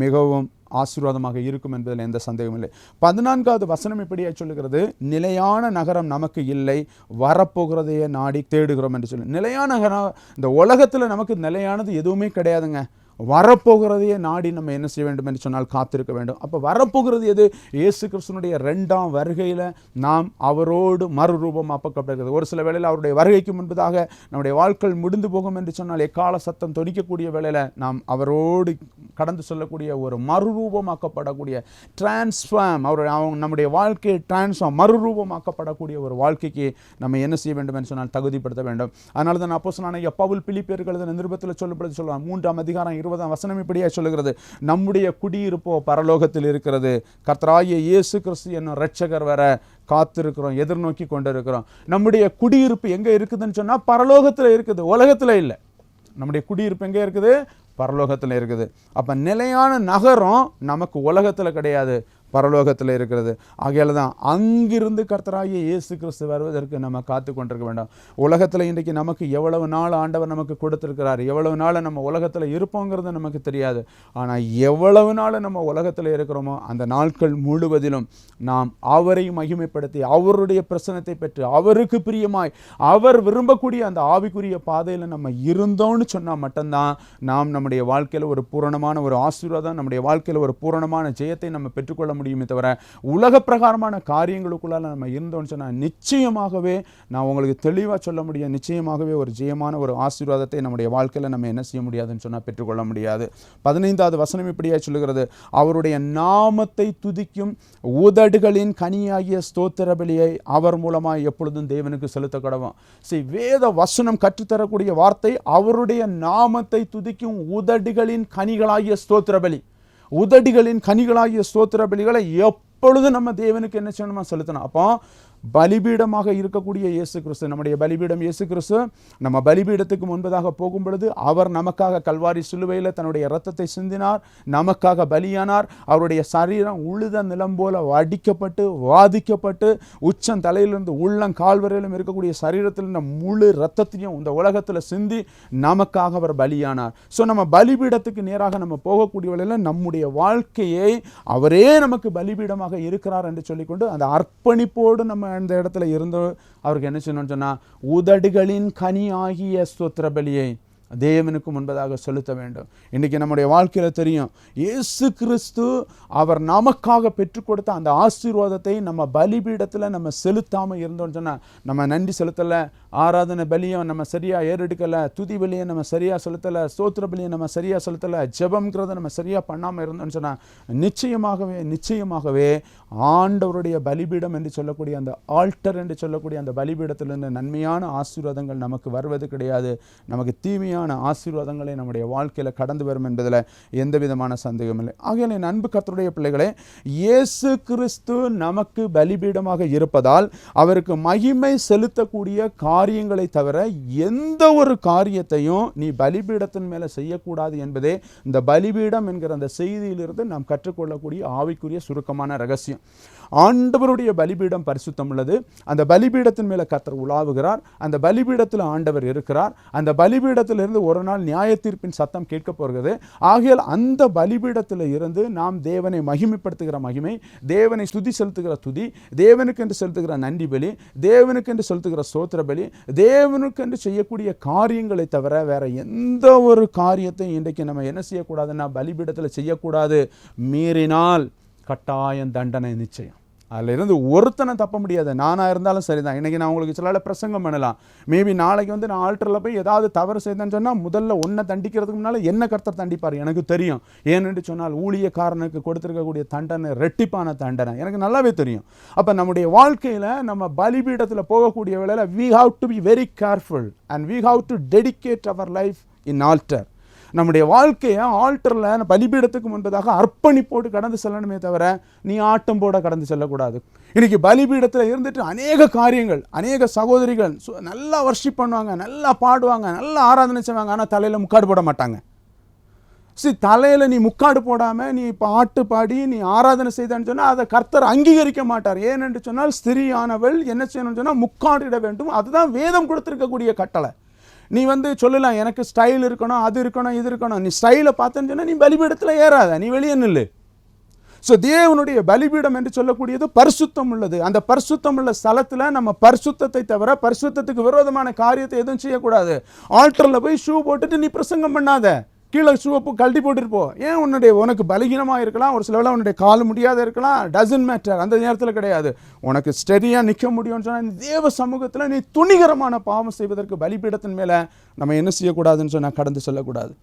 மிகவும் ஆசீர்வாதமாக இருக்கும் என்பதில் எந்த சந்தேகமும் இல்லை. 14வது வசனம் இப்படியே சொல்லுகிறது, நிலையான நகரம் நமக்கு இல்லை, வரப்போகிறதையே நாடி தேடுகிறோம் என்று சொல்லி. நிலையான நகரம் இந்த உலகத்தில் நமக்கு நிலையானது எதுவுமே கிடையாதுங்க. வரப்போகிறதையே நாடி நம்ம என்ன செய்ய வேண்டும் என்று சொன்னால் காத்திருக்க வேண்டும். அப்போ வரப்போகிறது எது? இயேசு கிறிஸ்துனுடைய 2ஆம் வருகையில் நாம் அவரோடு மறுரூபமாக்கப்படுகிறது. ஒரு சில வேளையில் அவருடைய வருகைக்கு முன்பதாக நம்முடைய வாழ்க்கை முடிந்து போகும் என்று சொன்னால் எக்கால சத்தம் தொனிக்கக்கூடிய வேளையில் நாம் அவரோடு கடந்து சொல்லக்கூடிய ஒரு மறுரூபமாக்கப்படக்கூடிய டிரான்ஸ்ஃபார்ம், நம்முடைய வாழ்க்கையை டிரான்ஸ்ஃபார்ம் மறுரூபமாக்கப்படக்கூடிய ஒரு வாழ்க்கைக்கு நம்ம என்ன செய்ய வேண்டும் என்று சொன்னால் தகுதிப்படுத்த வேண்டும். அதனால தான் அப்போஸ்தலனாகிய பவுல் பிலிப்பியருக்கு எழுதின நிருபத்தில் சொல்லப்படுது சொல்லுவாங்க, 3ஆம் அதிகாரம் 20ஆம் வசனம் இப்படியே சொல்லுகிறது, நம்முடைய குடியிருப்போ பரலோகத்தில் இருக்கிறது, கர்த்தராகிய இயேசு கிறிஸ்து என்னும் இரட்சகர் வர காத்திருக்கிறோம், எதிர்நோக்கி கொண்டிருக்கிறோம். நம்முடைய குடியிருப்பு எங்க இருக்குதுன்னு சொன்னா பரலோகத்தில் இருக்குது, உலகத்தில் இல்லை. நம்முடைய குடியிருப்பு எங்கே இருக்குது? பரலோகத்தில் இருக்குது. அப்ப நிலையான நகரம் நமக்கு உலகத்தில் கிடையாது, பரலோகத்தில் இருக்கிறது. ஆகையால தான் அங்கிருந்து கர்த்தராகிய இயேசு கிறிஸ்து வருவதற்கு நம்ம காத்து கொண்டிருக்க வேண்டாம். உலகத்தில் இன்றைக்கு நமக்கு எவ்வளவு நாள் ஆண்டவர் நமக்கு கொடுத்திருக்கிறார், எவ்வளவு நாள் நம்ம உலகத்தில் இருப்போங்கிறது நமக்கு தெரியாது. ஆனால் எவ்வளவு நாள் நம்ம உலகத்தில் இருக்கிறோமோ அந்த நாட்கள் முழுவதிலும் நாம் அவரை மகிமைப்படுத்தி அவருடைய பிரசன்னத்தை பெற்று அவருக்கு பிரியமாய் அவர் விரும்பக்கூடிய அந்த ஆவிக்குரிய பாதையில் நம்ம இருந்தோம்னு சொன்னால் மட்டும்தான் நாம் நம்முடைய வாழ்க்கையில் ஒரு பூரணமான ஒரு ஆசீர்வாதம், நம்முடைய வாழ்க்கையில் ஒரு பூரணமான ஜெயத்தை நம்ம பெற்றுக்கொள்ள முடியுமே தவிர உலக பிரகாரமான காரியங்களுக்குள்ளால நம்ம இருந்தோம்னு சொன்னால் நிச்சயமாகவே நான் உங்களுக்கு தெளிவாக சொல்ல முடியும், நிச்சயமாகவே ஒரு ஜெயமான ஒரு ஆசீர்வாதத்தை நம்முடைய வாழ்க்கையில் நம்ம என்ன செய்ய முடியாதுன்னு சொன்னால் பெற்றுக்கொள்ள முடியாது. 15வது வசனம் இப்படியா சொல்லுகிறது, அவருடைய நாமத்தை துதிக்கும் உதடுகளின் கனியாகிய ஸ்தோத்திர பலியை அவர் மூலமாக எப்பொழுதும் தேவனுக்கு செலுத்த கடவும். வேத வசனம் கற்றுத்தரக்கூடிய வார்த்தை அவருடைய நாமத்தை துதிக்கும் உதடுகளின் கனிகளாகிய ஸ்தோத்திர பலி. உதடுகளின் கனிகளாகிய ஸ்தோத்திர பலிகளை எப்பொழுது நம்ம தேவனுக்கு என்ன செய்யணுமா செலுத்தணும். அப்போ பலிபீடமாக இருக்கக்கூடிய இயேசு கிறிஸ்து, நம்முடைய பலிபீடம் இயேசு கிறிஸ்து, நம்ம பலிபீடத்துக்கு முன்பதாக போகும் பொழுது அவர் நமக்காக கல்வாரி சிலுவையில் தன்னுடைய இரத்தத்தை சிந்தினார், நமக்காக பலியானார். அவருடைய சரீரம் உழுத நிலம் போல அடிக்கப்பட்டு வாதிக்கப்பட்டு உச்சம் தலையிலிருந்து உள்ளம் கால்வரையிலும் இருக்கக்கூடிய சரீரத்தில் இந்த முழு இரத்தத்தையும் இந்த உலகத்தில் சிந்தி நமக்காக அவர் பலியானார். ஸோ நம்ம பலிபீடத்துக்கு நேராக நம்ம போகக்கூடிய வேளையில் நம்முடைய வாழ்க்கையை அவரே நமக்கு பலிபீடமாக இருக்கிறார் என்று சொல்லிக்கொண்டு அந்த அர்ப்பணிப்போடு நம்ம அந்த இடத்துல இருந்து அவருக்கு என்ன செய்யணும்னு சொன்னா உதடுகளின் கனி ஆகிய ஸ்தோத்திர பலியை தேவனுக்கு முன்பதாக செலுத்த வேண்டும். இன்றைக்கி நம்முடைய வாழ்க்கையில் தெரியும், இயேசு கிறிஸ்து அவர் நமக்காக பெற்றுக் கொடுத்த அந்த ஆசீர்வாதத்தை நம்ம பலிபீடத்தில் நம்ம செலுத்தாமல் இருந்தோம்னு சொன்னால், நம்ம நன்றி செலுத்தலை, ஆராதனை பலியும் நம்ம சரியாக ஏறெடுக்கலை, துதி பலியை நம்ம சரியாக செலுத்தலை, ஸ்தோத்திர பலியை நம்ம சரியாக செலுத்தலை, ஜெபம்ங்கிறத நம்ம சரியாக பண்ணாமல் இருந்தோம்னு சொன்னால் நிச்சயமாகவே ஆண்டவருடைய பலிபீடம் என்று சொல்லக்கூடிய அந்த ஆல்டர் என்று சொல்லக்கூடிய அந்த பலிபீடத்திலிருந்து நன்மையான ஆசீர்வாதங்கள் நமக்கு வருவது கிடையாது. நமக்கு தீமையான ஆசீர்வாதங்களை நம்முடைய வாழ்க்கையில் கடந்து வரும் என்பதில் எந்த விதமான சந்தேகம் இல்லை. ஆகையால் என் அன்பு கர்த்தருடைய பிள்ளைகளே, இயேசு கிறிஸ்து நமக்கு பலிபீடமாக இருப்பதால் அவருக்கு மகிமை செலுத்தக்கூடிய காரியங்களை தவிர எந்த ஒரு காரியத்தையும் நீ பலிபீடத்தின் மேலே செய்யக்கூடாது என்பதே இந்த பலிபீடம் என்கிற அந்த செய்தியிலிருந்து நாம் கற்றுக்கொள்ளக்கூடிய ஆவிக்குரிய சுருக்கமான ரகசியம். ஆண்டவருடைய பலிபீடம் பரிசுத்தம் உள்ளது. அந்த பலிபீடத்தின் மேலே கர்த்தர் உலாவுகிறார். அந்த பலிபீடத்தில் ஆண்டவர் இருக்கிறார். அந்த பலிபீடத்திலிருந்து ஒரு நாள் நியாய தீர்ப்பின் சத்தம் கேட்க போகிறது. ஆகையால் அந்த பலிபீடத்தில் இருந்து நாம் தேவனை மகிமைப்படுத்துகிற மகிமை, தேவனை ஸ்துதி செலுத்துகிற துதி, தேவனுக்கென்று செலுத்துகிற நன்றி பலி, தேவனுக்கென்று செலுத்துகிற ஸ்தோத்திர பலி, தேவனுக்கென்று செய்யக்கூடிய காரியங்களை தவிர வேற எந்த ஒரு காரியத்தையும் இன்றைக்கு நம்ம என்ன செய்யக்கூடாதுன்னா பலிபீடத்தில் செய்யக்கூடாது. மீறினால் கட்டாயம் தண்டனை நிச்சயம். அதில் இருந்து ஒருத்தனை தப்ப முடியாது. நானாக இருந்தாலும் சரிதான். இன்றைக்கி நான் உங்களுக்கு சில பிரசங்கம் பண்ணலாம். மேபி நாளைக்கு வந்து நான் ஆல்டரில் போய் ஏதாவது தவறு செய்தேன்னு சொன்னால் முதல்ல ஒன்றை தண்டிக்கிறதுக்கு முன்னால் என்ன கர்த்தர் தண்டிப்பார் எனக்கு தெரியும். ஏனென்று சொன்னால் ஊழியக்காரனுக்கு கொடுத்துருக்கக்கூடிய தண்டனை ரெட்டிப்பான தண்டனை எனக்கு நல்லாவே தெரியும். அப்போ நம்முடைய வாழ்க்கையில் நம்ம பலிபீடத்தில் போகக்கூடிய வேளையில் we have to be very careful and we have to dedicate our life in altar. நம்முடைய வாழ்க்கையை ஆல்டரில் பலிபீடத்துக்கு முன்பதாக அர்ப்பணிப்போடு கடந்து செல்லணுமே தவிர நீ ஆட்டம் போட கடந்து செல்லக்கூடாது. இன்னைக்கு பலிபீடத்தில் இருந்துட்டு அநேக காரியங்கள், அநேக சகோதரிகள் நல்லா வர்ஷிப் பண்ணுவாங்க, நல்லா பாடுவாங்க, நல்லா ஆராதனை செய்வாங்க, ஆனால் தலையில் முக்காடு போட மாட்டாங்க. தலையில் நீ முக்காடு போடாமல் நீ பாட்டு பாடி நீ ஆராதனை செய்தான்னு சொன்னால் அதை கர்த்தர் அங்கீகரிக்க மாட்டார். ஏனென்று சொன்னால் ஸ்திரீயானவள் என்ன செய்யணும்னு சொன்னால் முக்காடு இட வேண்டும். அதுதான் வேதம் கொடுத்துருக்கக்கூடிய கட்டளை. நீ சொல்லலாம் எனக்கு ஸ்டைல் இருக்கணும், அது இருக்கணும், இது இருக்கணும். நீ ஸ்டைலை பார்த்தேன்னு சொன்னால் நீ பலிபீடத்தில் ஏறாத, நீ வெளியே நில்லு. தேவனுடைய பலிபீடம் என்று சொல்லக்கூடியது பரிசுத்தம் உள்ளது. அந்த பரிசுத்தம் உள்ள ஸ்தலத்தில் நம்ம பரிசுத்தத்தை தவிர பரிசுத்தத்துக்கு விரோதமான காரியத்தை எதுவும் செய்யக்கூடாது. ஆல்டரில் போய் ஷூ போட்டுட்டு நீ பிரசங்கம் பண்ணாத, கீழே ஷூப்பு கழட்டி போட்டுருப்போ. ஏன் உனக்கு பலகீனமாக இருக்கலாம், ஒரு சில வேளை உன்னுடைய கால் முடியாத இருக்கலாம், டசன்ட் மேட்டர். அந்த நேரத்தில் கிடையாது. உனக்கு ஸ்டெடியாக நிற்க முடியும்னு சொன்னால் தேவ சமூகத்தில் நீ துணிகரமான பாவம் செய்வதற்கு பலிபீடத்தின் மேலே நம்ம என்ன செய்யக்கூடாதுன்னு சொன்னால் கடந்து செல்லக்கூடாது.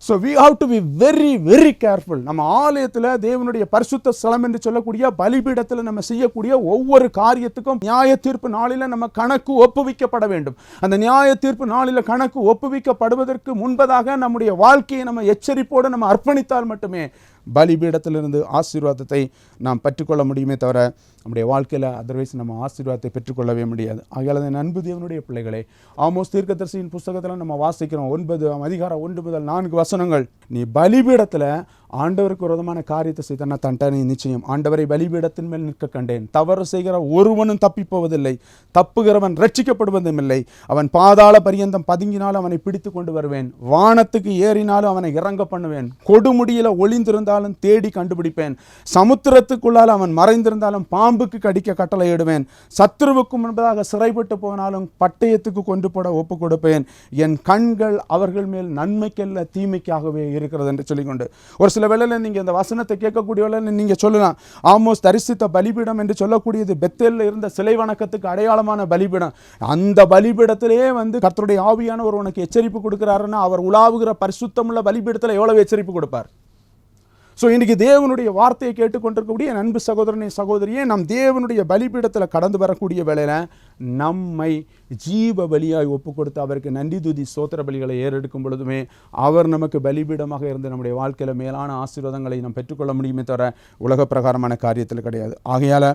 So we have to be very very careful. நம்ம ஆலயத்தில் தேவனுடைய பரிசுத்த ஸ்தலம் என்று சொல்லக்கூடிய பலிபீடத்தில் நம்ம செய்யக்கூடிய ஒவ்வொரு காரியத்துக்கும் நியாய தீர்ப்பு நாளில் நம்ம கணக்கு ஒப்புவிக்கப்பட வேண்டும். அந்த நியாய தீர்ப்பு நாளில் கணக்கு ஒப்புவிக்கப்படுவதற்கு முன்பதாக நம்முடைய வாழ்க்கையை நம்ம எச்சரிப்போடு நம்ம அர்ப்பணித்தால் மட்டுமே பலிபீடத்திலிருந்து ஆசீர்வாதத்தை நாம் பெற்றுக்கொள்ள முடியுமே தவிர நம்முடைய வாழ்க்கையில் அதர்வைஸ் நம்ம ஆசீர்வாதத்தை பெற்றுக்கொள்ளவே முடியாது. ஆகையால் அன்பு தேவனுடைய பிள்ளைகளே, ஆமோஸ் தீர்க்கதரிசியின் புஸ்தகத்தில் நம்ம வாசிக்கிறோம் 9 முதல் 4 வசனங்கள். நீ பலிபீடத்தில் ஆண்டவருக்கு விரோதமான காரியத்தை செய்தனா தண்டனை நிச்சயம். ஆண்டவரை பலிபீடத்தின் மேல் நிற்க கண்டேன். தவறு செய்கிற ஒருவனும் தப்பி போவதில்லை, தப்புகிறவன் ரட்சிக்கப்படுவதும் இல்லை. அவன் பாதாள பரியந்தம் பதுங்கினாலும் அவனை பிடித்து கொண்டு வருவேன், வானத்துக்கு ஏறினாலும் அவனை இறங்க பண்ணுவேன், கொடுமுடியில் ஒளிந்திருந்தாலும் தேடி கண்டுபிடிப்பேன், சமுத்திரத்துக்குள்ளால் அவன் மறைந்திருந்தாலும் பாம்புக்கு கடிக்க கட்டளையிடுவேன், சத்துருவுக்கு முன்பதாக சிறைப்பட்டு போனாலும் பட்டயத்துக்கு கொண்டு போட ஒப்பு கொடுப்பேன், என் கண்கள் அவர்கள் மேல் நன்மைக்கல்ல தீமைக்காகவே இருக்கிறது என்று சொல்லிக்கொண்டு ஒரு சில வேளையில் நீங்கள் இந்த வசனத்தை கேட்கக்கூடிய வேளையில் நீங்கள் சொல்லலாம், ஆமோஸ் தரிசித்த பலிபீடம் என்று சொல்லக்கூடியது பெத்தேலில் இருந்த சிலை வணக்கத்துக்கு அடையாளமான பலிபீடம். அந்த பலிபீடத்திலே கர்த்தருடைய ஆவியானவர் உனக்கு எச்சரிப்பு கொடுக்கிறாருன்னா அவர் உலாவுகிற பரிசுத்தமுள்ள பலிபீடத்தில் எவ்வளவு எச்சரிப்பு கொடுப்பார். இன்னைக்கு தேவனுடைய வார்த்தையை கேட்டுக்கொண்டிருக்கக்கூடிய என் அன்பு சகோதரனே சகோதரியே, நம் தேவனுடைய பலிபீடத்தில் கடந்து வரக்கூடிய வேளையில் நம்மை ஜீவ பலியாய் ஒப்பு கொடுத்து அவருக்கு நன்றி துதி ஸ்தோத்திர பலிகளை ஏறெடுக்கும் பொழுதுமே அவர் நமக்கு பலிபீடமாக இருந்து நம்முடைய வாழ்க்கையில் மேலான ஆசீர்வாதங்களை நாம் பெற்றுக்கொள்ள முடியுமே தவிர உலக பிரகாரமான காரியத்தில் கிடையாது. ஆகையால்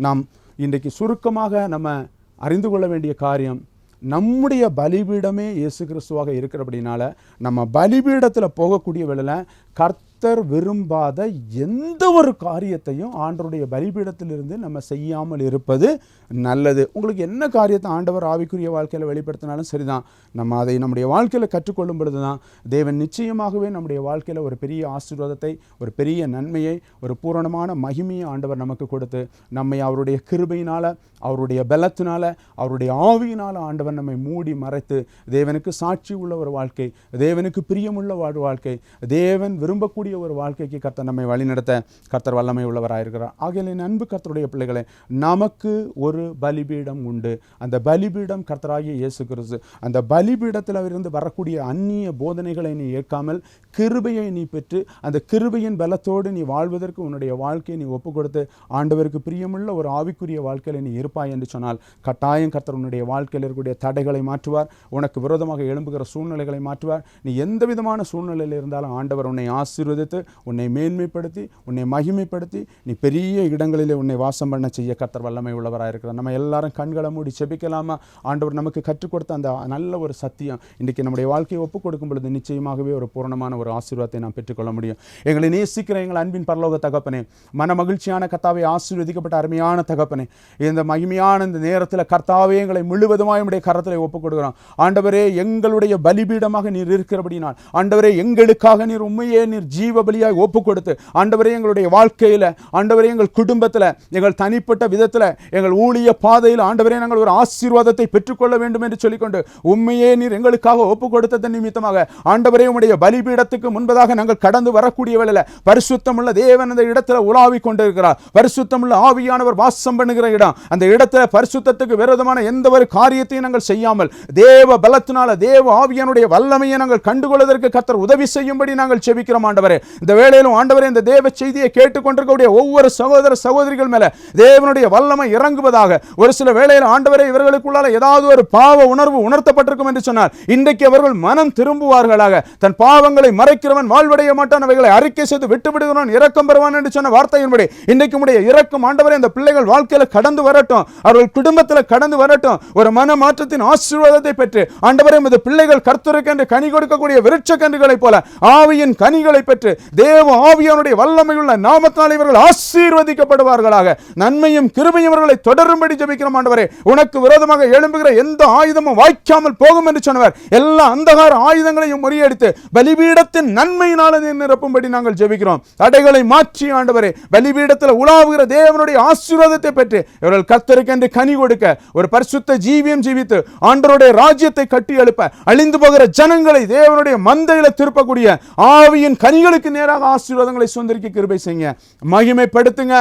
நாம் இன்றைக்கு சுருக்கமாக நம்ம அறிந்து கொள்ள வேண்டிய காரியம், நம்முடைய பலிபீடமே இயேசு கிறிஸ்துவாக இருக்கிறபடினால நம்ம பலிபீடத்தில் போகக்கூடிய வேளையில் கர்த்தர் விரும்பாத எந்த ஒரு காரியத்தையும் ஆண்டவருடைய பலிபீடத்திலிருந்து நம்ம செய்யாமல் இருப்பது நல்லது. உங்களுக்கு என்ன காரியத்தை ஆண்டவர் ஆவிக்குரிய வாழ்க்கையில் வெளிப்படுத்தினாலும் சரிதான், நம்ம அதை நம்முடைய வாழ்க்கையில் கற்றுக்கொள்ளும் பொழுது தான் தேவன் நிச்சயமாகவே நம்முடைய வாழ்க்கையில் ஒரு பெரிய ஆசீர்வாதத்தை, ஒரு பெரிய நன்மையை, ஒரு பூரணமான மகிமையை ஆண்டவர் நமக்கு கொடுத்து நம்மை அவருடைய கிருபையினால், அவருடைய பலத்தினால், அவருடைய ஆவியினால் ஆண்டவர் நம்மை மூடி மறைத்து தேவனுக்கு சாட்சி உள்ள ஒரு வாழ்க்கை, தேவனுக்கு பிரியமுள்ள வாழ்க்கை, தேவன் விரும்பக்கூடிய ஒரு வாழ்க்கைக்கு கர்த்தர் நம்மை வழிநடத்த கர்த்தர் வல்லமை உள்ளவராயிருக்கிறார். ஆகையால் என் அன்பு கர்த்தருடைய பிள்ளைகளே, நமக்கு ஒரு பலிபீடம் உண்டு. அந்த பலிபீடம் கர்த்தராகிய இயேசு கிறிஸ்து. அந்த பலிபீடத்தில் இருந்து வரக்கூடிய அந்நிய போதனைகளை நீ ஏற்காமல் கிருபையை நீ பெற்று அந்த கிருபையின் பலத்தோடு நீ வாழ்வதற்கு உன்னுடைய வாழ்க்கையை நீ ஒப்பு கொடுத்து ஆண்டவருக்கு பிரியமுள்ள ஒரு ஆவிக்குரிய வாழ்க்கையில் நீ இருப்பாய் என்று சொன்னால் கட்டாயம் கர்த்தர் உன்னுடைய வாழ்க்கையில் இருக்கக்கூடிய தடைகளை மாற்றுவார், உனக்கு விரோதமாக எழும்புகிற சூழ்நிலைகளை மாற்றுவார். நீ எந்த விதமான சூழ்நிலையில் இருந்தாலும் ஆண்டவர் உன்னை ஆசீர்வதித்து உன்னை மேன்மைப்படுத்தி உன்னை மகிமைப்படுத்தி நீ பெரிய இடங்களிலே உன்னை வாசம் பண்ண செய்ய கர்த்தர் வல்லமை உள்ளவராக இருக்கிறார். நம்ம எல்லாரும் கண்களை மூடி செபிக்கலாமா? ஆண்டவர் நமக்கு கற்றுக் கொடுத்த அந்த நல்ல ஒரு சத்தியம் இன்றைக்கு நம்முடைய வாழ்க்கையை ஒப்புக் கொடுக்கும் பொழுது நிச்சயமாகவே ஒரு பூரணமான ஒரு ஆசீர்வாதத்தை நாம் பெற்றுக்கொள்ள முடியும். எங்களை நேசிக்கிற எங்கள் அன்பின் பரலோக தகப்பனே, மன மகிழ்ச்சியான கர்த்தாவே, ஆசீர்வதிக்கப்பட்ட அருமையான தகப்பனே, இந்த மகிமையான இந்த நேரத்தில் கர்த்தாவே எங்களை முழுவதுமாய் உம்முடைய கரத்தில் ஒப்புக் கொடுக்கிறோம். ஆண்டவரே, எங்களுடைய பலிபீடமாக நீர் இருக்கிறபடினால் ஆண்டவரே, எங்களுக்காக நீர் உண்மையே நீர் ஜீவ பலியாய் ஒப்பு கொடுத்து ஆண்டவரே எங்களுடைய வாழ்க்கையில், ஆண்டவரே எங்கள் குடும்பத்தில், எங்கள் தனிப்பட்ட விதத்தில், எங்கள் ஊழிய பாதையில் ஆண்டவரே நாங்கள் ஒரு ஆசீர்வாதத்தை பெற்றுக்கொள்ள வேண்டும் என்று சொல்லிக்கொண்டு உண்மையே நீர் எங்களுக்காக ஒப்பு கொடுத்ததன் நிமித்தமாக ஆண்டவரே உம்முடைய பலிபீடத்துக்கு முன்பதாக நாங்கள் கடந்து வரக்கூடிய வேளையில் பரிசுத்தமுள்ள தேவன் அந்த இடத்துல உலாவிக் கொண்டிருக்கிறார். பரிசுத்தமுள்ள ஆவியானவர் வாசம் பண்ணுகிற இடம். அந்த இடத்துல பரிசுத்தத்துக்கு விரோதமான எந்த ஒரு காரியத்தையும் நாங்கள் செய்யாமல் தேவ பலத்தினால தேவ ஆவியானுடைய வல்லமையை நாங்கள் கண்டுகொள்வதற்கு கர்த்தர் உதவி செய்யும்படி நாங்கள் செபிக்கிறோம். ஆண்டவரே, ஆண்டவரே. இந்த வேளையிலும் ஆண்டவரே, இந்த தேவ செய்தியை கேட்டுக்கொண்டிருக்கக்கூடிய ஒவ்வொரு சகோதர சகோதரிகள் மேல தேவனுடைய வல்லமை இறங்குவதாக. ஒரு சில வேளையில் ஆண்டவரே, இவர்களுக்குள்ளால ஏதாவது ஒரு பாவ உணர்வு உணர்த்தப்பட்டிருக்கும் என்று சொன்னால் இன்றைக்கு அவர்கள் மனம் திரும்புவார்களாக. தன் பாவங்களை மறைக்கிறவன் வாழ்வடைய மாட்டான், அவைகளை அறிக்கை செய்து விட்டுவிடுகிறவன் இரக்கம் பெறுவான் என்று சொன்ன வார்த்தையின்படி இன்றைக்கு உடைய இரக்கம் ஆண்டவரே இந்த பிள்ளைகள் வாழ்க்கையில கடந்து வரட்டும், அவர்கள் குடும்பத்தில் கடந்து வரட்டும். ஒரு மன மாற்றத்தின் ஆசீர்வாதத்தை பெற்று ஆண்டவரே, இந்த பிள்ளைகள் கர்த்தருக்கென்று கனி கொடுக்கக்கூடிய விருட்ச கன்றுகளைப் போல ஆவியின் கனிகளை பெற்று தேவ ஆவியானுடைய வல்லமையுள்ள நாமத்தினால் இவர்கள் ஆசீர்வதிக்கப்படுவார்களாக. நன்மையும் கிருபையும் இவர்களை தொடரும்படி ஜெபிக்கிறோம் ஆண்டவரே. உனக்கு விரோதமாக எழும்புகிற எந்த ஆயுதமும் வாய்க்காமல் போகும் என்று சொன்னவர். எல்லா அந்தகார ஆயுதங்களையும் முறியடித்து பலிபீடத்தின் நன்மையினால் நிரப்பும்படி நாங்கள் ஜெபிக்கிறோம். தடைகளை மாற்றி ஆண்டவரே, பலிபீடத்தில் உலாவுகிற தேவனுடைய ஆசீர்வாதத்தை பெற்று இவர்கள் கர்த்தருக்கென்று கனி கொடுக்க ஒரு பரிசுத்த ஜீவியம் ஜீவித்து ஆண்டவருடைய ராஜ்யத்தை கட்டி எழுப்ப அழிந்து போகிற ஜனங்களை தேவனுடைய மந்தையில திருப்பக்கூடிய ஆவியின் கனிகளுக்கு நேராக ஆசீர்வாதங்களை சுதந்திரிக்க கிருபை செய்யுங்க. மகிமைப்படுத்துங்க,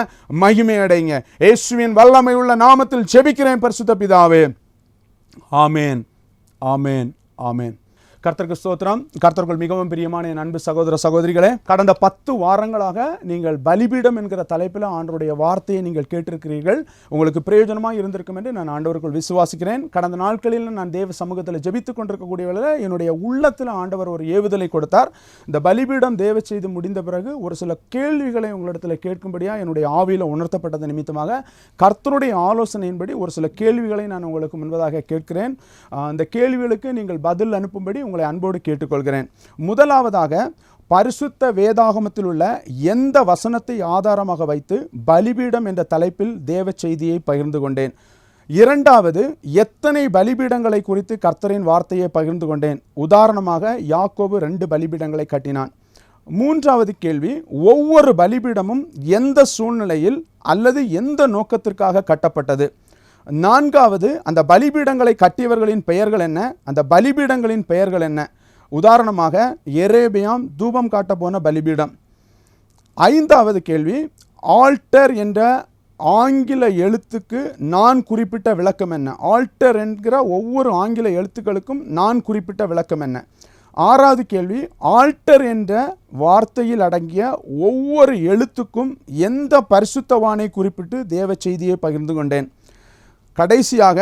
மகிமை அடைங்க. இயேசுவின் வல்லமை உள்ள நாமத்தில் ஜெபிக்கிறேன் பரிசுத்த பிதாவே. ஆமேன், ஆமேன், ஆமேன். கர்த்தருக்கு ஸ்தோத்திரம். கர்த்தர்கள் மிகவும் பிரியமான என் அன்பு சகோதர சகோதரிகளே, கடந்த 10 வாரங்களாக நீங்கள் பலிபீடம் என்கிற தலைப்பில் ஆண்டவருடைய வார்த்தையை நீங்கள் கேட்டிருக்கிறீர்கள். உங்களுக்கு பிரயோஜனமாக இருந்திருக்கும் என்று நான் ஆண்டவருக்குள் விசுவாசிக்கிறேன். கடந்த நாட்களில் நான் தேவ சமூகத்தில் ஜெபித்துக் கொண்டிருக்கக்கூடிய வேளையில் என்னுடைய உள்ளத்தில் ஆண்டவர் ஒரு ஏவுதலை கொடுத்தார். இந்த பலிபீடம் தேவ செய்து முடிந்த பிறகு ஒரு சில கேள்விகளை உங்களிடத்தில் கேட்கும்படியாக என்னுடைய ஆவியில் உணர்த்தப்பட்டது நிமித்தமாக கர்த்தருடைய ஆலோசனையின்படி ஒரு சில கேள்விகளை நான் உங்களுக்கு முன்பதாக கேட்கிறேன். அந்த கேள்விகளுக்கு நீங்கள் பதில் அனுப்பும்படி உங்களை அன்போடு கேட்டுக்கொள்கிறேன். முதலாவதாக, பரிசுத்த வேதாகமத்தில் உள்ள எந்த வசனத்தை ஆதாரமாக வைத்து பலிபீடம் என்ற தலைப்பில் தேவ செய்தியை பகிர்ந்து கொண்டேன். இரண்டாவது, எத்தனை பலிபீடங்களை குறித்து கர்த்தரின் வார்த்தையை பகிர்ந்து கொண்டேன். உதாரணமாக யாக்கோபு 2 பலிபீடங்களை கட்டினான். மூன்றாவது கேள்வி, ஒவ்வொரு பலிபீடமும் எந்த சூழ்நிலையில் அல்லது எந்த நோக்கத்திற்காக கட்டப்பட்டது. நான்காவது, அந்த பலிபீடங்களை கட்டியவர்களின் பெயர்கள் என்ன, அந்த பலிபீடங்களின் பெயர்கள் என்ன. உதாரணமாக எரேபியாம் தூபம் காட்ட போன பலிபீடம். ஐந்தாவது கேள்வி, ஆல்டர் என்ற ஆங்கில எழுத்துக்கு நான் குறிப்பிட்ட விளக்கம் என்ன. ஆல்டர் என்கிற ஒவ்வொரு ஆங்கில எழுத்துக்களுக்கும் நான் குறிப்பிட்ட விளக்கம் என்ன. ஆறாவது கேள்வி, ஆல்டர் என்ற வார்த்தையில் அடங்கிய ஒவ்வொரு எழுத்துக்கும் எந்த பரிசுத்தவானை குறிப்பிட்டு தேவ செய்தியை பகிர்ந்து கொண்டேன். கடைசியாக,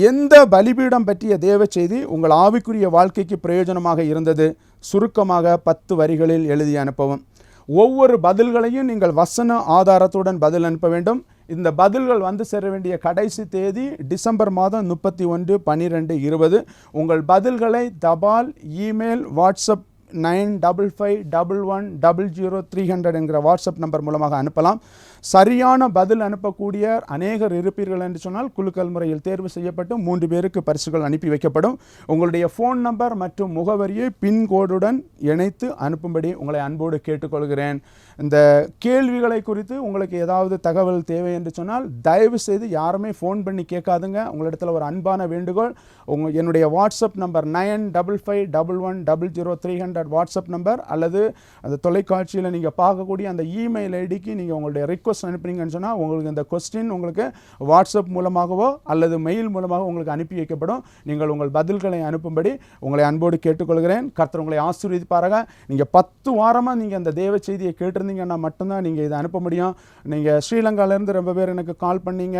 எந்த பலிபீடம் பற்றிய தேவ செய்தி உங்கள் ஆவிக்குரிய வாழ்க்கைக்கு பிரயோஜனமாக இருந்தது. சுருக்கமாக 10 வரிகளில் எழுதி அனுப்பவும். ஒவ்வொரு பதில்களையும் நீங்கள் வசன ஆதாரத்துடன் பதில் அனுப்ப வேண்டும். இந்த பதில்கள் வந்து சேர வேண்டிய கடைசி தேதி டிசம்பர் மாதம் 31/12/20. உங்கள் பதில்களை தபால், இமெயில், வாட்ஸ்அப் 9551100300 என்கிற வாட்ஸ்அப் நம்பர் மூலமாக அனுப்பலாம். சரியான பதில் அனுப்பக்கூடிய அநேகர் இருப்பீர்கள் என்று சொன்னால் குலுக்கல் முறையில் தேர்வு செய்யப்பட்டு 3 பேருக்கு பரிசுகள் அனுப்பி வைக்கப்படும். உங்களுடைய ஃபோன் நம்பர் மற்றும் முகவரியை பின்கோடுடன் இணைத்து அனுப்பும்படி உங்களை அன்போடு கேட்டுக்கொள்கிறேன். இந்த கேள்விகளை குறித்து உங்களுக்கு ஏதாவது தகவல் தேவை என்று சொன்னால் தயவு செய்து யாருமே ஃபோன் பண்ணி கேட்காதுங்க. உங்களிடத்தில் ஒரு அன்பான வேண்டுகோள், என்னுடைய வாட்ஸ்அப் நம்பர் 9511100300 வாட்ஸ்அப் நம்பர், அல்லது அந்த தொலைக்காட்சியில் நீங்கள் பார்க்கக்கூடிய அந்த இமெயில் ஐடிக்கு நீங்கள் உங்களுடைய ரிக்வஸ்ட் அனுப்புனீங்கன்னு சொன்னால் உங்களுக்கு இந்த கொஸ்டின் உங்களுக்கு வாட்ஸ்அப் மூலமாகவோ அல்லது மெயில் மூலமாக உங்களுக்கு அனுப்பி வைக்கப்படும். நீங்கள் உங்கள் பதில்களை அனுப்பும்படி உங்களை அன்போடு கேட்டுக்கொள்கிறேன். கர்த்தர் உங்களை ஆசீர்வதிப்பாராக. நீங்கள் 10 வாரமாக நீங்கள் அந்த தேவ செய்தியை கேட்டிருந்தீங்கன்னா மட்டும்தான் நீங்கள் இதை அனுப்ப முடியும். நீங்கள் ஸ்ரீலங்காவிலேருந்து ரொம்ப பேர் எனக்கு கால் பண்ணீங்க,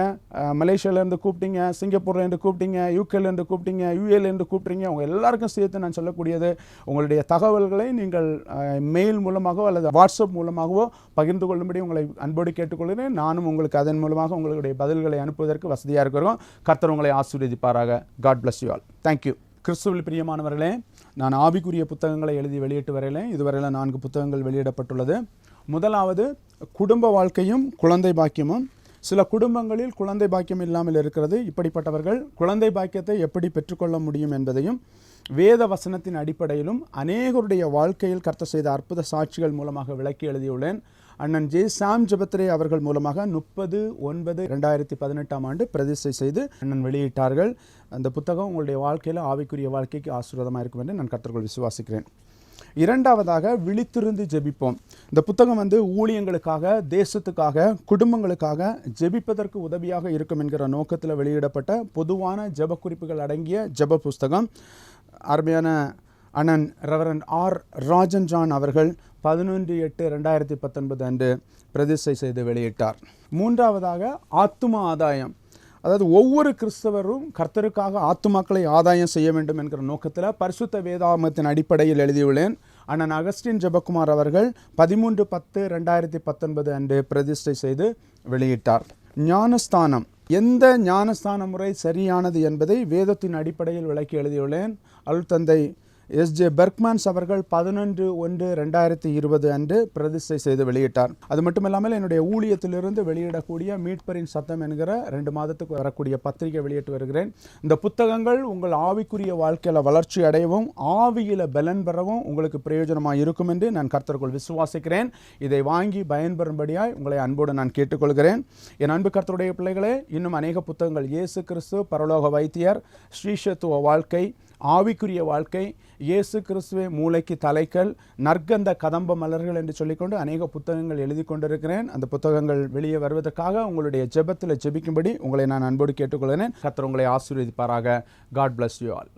மலேசியாவிலேருந்து கூப்பிட்டீங்க, சிங்கப்பூர்லேருந்து கூப்பிட்டீங்க, யூகேலேருந்து கூப்பிட்டீங்க, யூஏலேருந்து கூப்பிட்றீங்க. உங்கள் எல்லாருக்கும் சேர்த்து நான் சொல்லக்கூடியது, உங்களுடைய தகவல்களை நீங்கள் மெயில் மூலமாகவோ அல்லது வாட்ஸ்அப் மூலமாகவோ பகிர்ந்து கொள்ளும்படி உங்களை அன்போடு கேட்டுக்கொள்கிறேன். நானும் உங்களுக்கு அதன் மூலமாக உங்களுடைய பதில்களை அனுப்புவதற்கு வசதியாக இருக்கிறோம். கர்த்தர் உங்களை ஆசீர்வதிப்பாராக. God bless you all. Thank you. கிறிஸ்துவில் பிரியமானவர்களே, நான் ஆவிக்குரிய புத்தகங்களை எழுதி வெளியிட்டு வரையிலேன். இதுவரையில் 4 புத்தகங்கள் வெளியிடப்பட்டுள்ளது. முதலாவது, குடும்ப வாழ்க்கையும் குழந்தை பாக்கியமும். சில குடும்பங்களில் குழந்தை பாக்கியம் இல்லாமல் இருக்கிறது. இப்படிப்பட்டவர்கள் குழந்தை பாக்கியத்தை எப்படி பெற்றுக்கொள்ள முடியும் என்பதையும் வேத வசனத்தின் அடிப்படையிலும் அநேகருடைய வாழ்க்கையில் கர்த்தர் செய்த அற்புத சாட்சிகள் மூலமாக விளக்கி எழுதியுள்ளேன். அண்ணன் ஜே சாம் ஜெபத்ரே அவர்கள் மூலமாக 30/9/2018 பிரதிஷ்டை செய்து அண்ணன் வெளியிட்டார்கள். அந்த புத்தகம் உங்களுடைய வாழ்க்கையில் ஆவிக்குரிய வாழ்க்கைக்கு ஆசீர்வாதமாக இருக்கும் என்று நான் கர்த்தருக்குள் விசுவாசிக்கிறேன். இரண்டாவதாக, விழித்திருந்து ஜெபிப்போம். இந்த புத்தகம் ஊழியங்களுக்காக, தேசத்துக்காக, குடும்பங்களுக்காக ஜெபிப்பதற்கு உதவியாக இருக்கும் என்கிற நோக்கத்தில் வெளியிடப்பட்ட பொதுவான ஜெப குறிப்புகள் அடங்கிய ஜெப புஸ்தகம். அருமையான அண்ணன் ரெவரண்ட் ஆர் ராஜன் ஜான் அவர்கள் 11/8/2019 அன்று பிரதிஷ்டை செய்து வெளியிட்டார். மூன்றாவதாக ஆத்தும ஆதாயம். அதாவது ஒவ்வொரு கிறிஸ்தவரும் கர்த்தருக்காக ஆத்துமாக்களை ஆதாயம் செய்ய வேண்டும் என்கிற நோக்கத்தில் பரிசுத்த வேதாகமத்தின் அடிப்படையில் எழுதியுள்ளேன். அண்ணன் அகஸ்டின் ஜெபக்குமார் அவர்கள் 13/10/2019 அன்று பிரதிஷ்டை செய்து வெளியிட்டார். ஞானஸ்தானம். எந்த ஞானஸ்தான முறை சரியானது என்பதை வேதத்தின் அடிப்படையில் விளக்கி எழுதியுள்ளேன். அருள்தந்தை S.J. பெர்க்மன்ஸ் அவர்கள் 11/1/2020 அன்று பிரதிஷ்டை செய்து வெளியிட்டார். அது மட்டுமில்லாமல் என்னுடைய ஊழியத்திலிருந்து வெளியிடக்கூடிய மீட்பரின் சத்தம் என்கிற 2 மாதத்துக்கு வரக்கூடிய பத்திரிகை வெளியிட்டு வருகிறேன். இந்த புத்தகங்கள் உங்கள் ஆவிக்குரிய வாழ்க்கையில் வளர்ச்சி அடையவும் ஆவியில பலன் பெறவும் உங்களுக்கு பிரயோஜனமாக இருக்கும் என்று நான் கர்த்தருக்குள் விசுவாசிக்கிறேன். இதை வாங்கி பயன்பெறும்படியாய் உங்களை அன்போடு நான் கேட்டுக்கொள்கிறேன். என் அன்பு கர்த்தருடைய பிள்ளைகளே, இன்னும் அநேக புத்தகங்கள் இயேசு கிறிஸ்து, பரலோக வைத்தியர், ஸ்ரீஷத்துவ வாழ்க்கை, ஆவிக்குரிய வாழ்க்கை, இயேசு கிறிஸ்துவே மூளைக்கு தலைக்கல், நற்கந்த கதம்ப மலர்கள் என்று சொல்லிக்கொண்டு அநேக புத்தகங்கள் எழுதி கொண்டிருக்கிறேன். அந்த புத்தகங்கள் வெளியே வருவதற்காக உங்களுடைய ஜெபத்தில் ஜெபிக்கும்படி உங்களை நான் அன்போடு கேட்டுக்கொள்கிறேன். கர்த்தர் உங்களை ஆசீர்வதிப்பாராக. God bless you all.